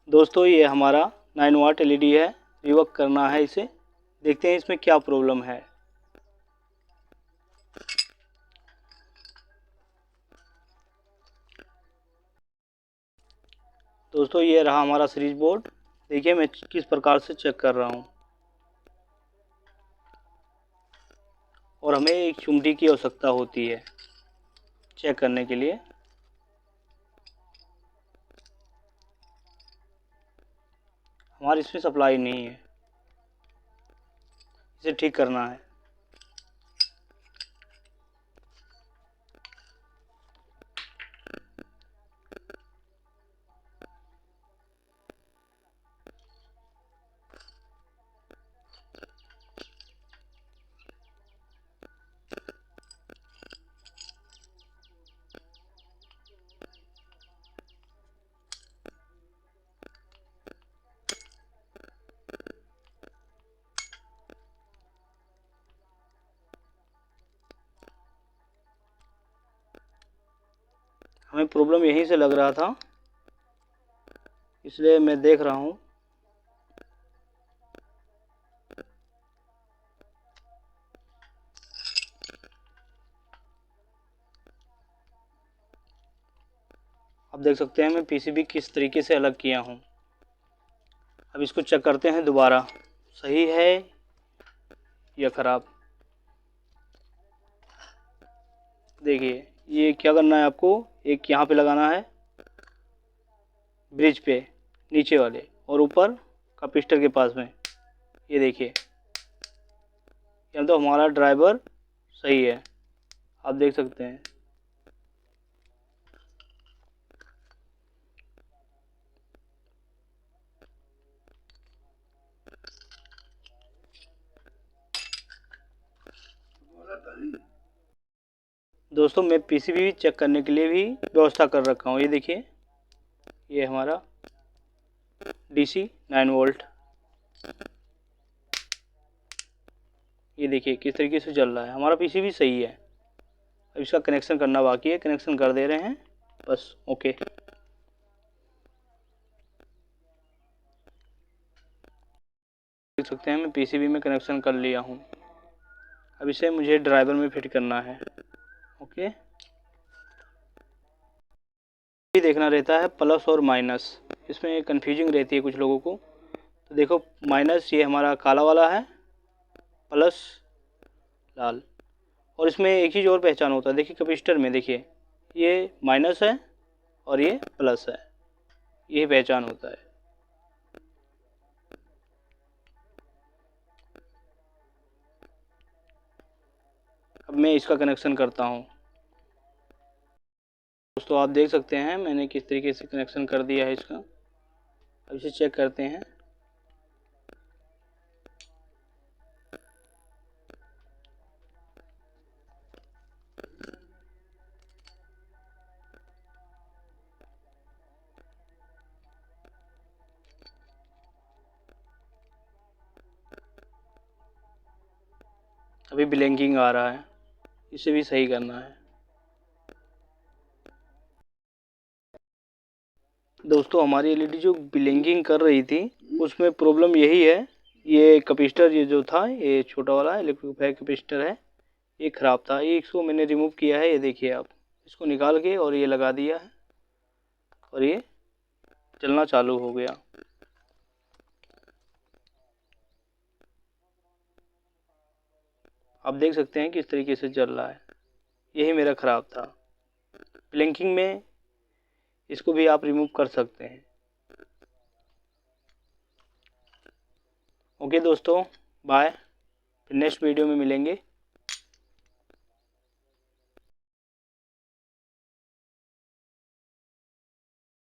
दोस्तों ये हमारा 9 वाट एलईडी है, रिवर्क करना है इसे। देखते हैं इसमें क्या प्रॉब्लम है। दोस्तों ये रहा हमारा सीरीज बोर्ड। देखिए मैं किस प्रकार से चेक कर रहा हूँ, और हमें एक चुम्बी की आवश्यकता होती है चेक करने के लिए। हमारी इसमें सप्लाई नहीं है, इसे ठीक करना है। हमें प्रॉब्लम यहीं से लग रहा था, इसलिए मैं देख रहा हूँ। आप देख सकते हैं मैं पीसीबी किस तरीके से अलग किया हूँ। अब इसको चेक करते हैं दोबारा, सही है या ख़राब। देखिए ये क्या करना है आपको, एक यहाँ पे लगाना है ब्रिज पे नीचे वाले, और ऊपर कैपेसिटर के पास में। ये देखिए यहाँ तो हमारा ड्राइवर सही है, आप देख सकते हैं। दोस्तों मैं पीसीबी चेक करने के लिए भी व्यवस्था कर रखा हूँ। ये देखिए ये हमारा डीसी 9 वोल्ट, ये देखिए किस तरीके से चल रहा है। हमारा पीसीबी सही है। अब इसका कनेक्शन करना बाकी है, कनेक्शन कर दे रहे हैं बस। ओके देख सकते हैं मैं पीसीबी में कनेक्शन कर लिया हूँ। अब इसे मुझे ड्राइवर में फिट करना है। ओके ये देखना रहता है प्लस और माइनस, इसमें कंफ्यूजिंग रहती है कुछ लोगों को। तो देखो माइनस ये हमारा काला वाला है, प्लस लाल। और इसमें एक चीज़ और पहचान होता है, देखिए कैपेसिटर में देखिए ये माइनस है और ये प्लस है, ये पहचान होता है। अब मैं इसका कनेक्शन करता हूँ। दोस्तों आप देख सकते हैं मैंने किस तरीके से कनेक्शन कर दिया है इसका। अब इसे चेक करते हैं। अभी ब्लिंकिंग आ रहा है, इसे भी सही करना है। दोस्तों हमारी एलईडी जो ब्लिंकिंग कर रही थी उसमें प्रॉब्लम यही है, ये कैपेसिटर ये जो था, ये छोटा वाला इलेक्ट्रिक कैपेसिटर है, ये ख़राब था। ये इसको मैंने रिमूव किया है, ये देखिए आप, इसको निकाल के और ये लगा दिया है और ये चलना चालू हो गया। आप देख सकते हैं किस तरीके से चल रहा है। यही मेरा ख़राब था। ब्लिंकिंग में इसको भी आप रिमूव कर सकते हैं। ओके दोस्तों बाय, फिर नेक्स्ट वीडियो में मिलेंगे।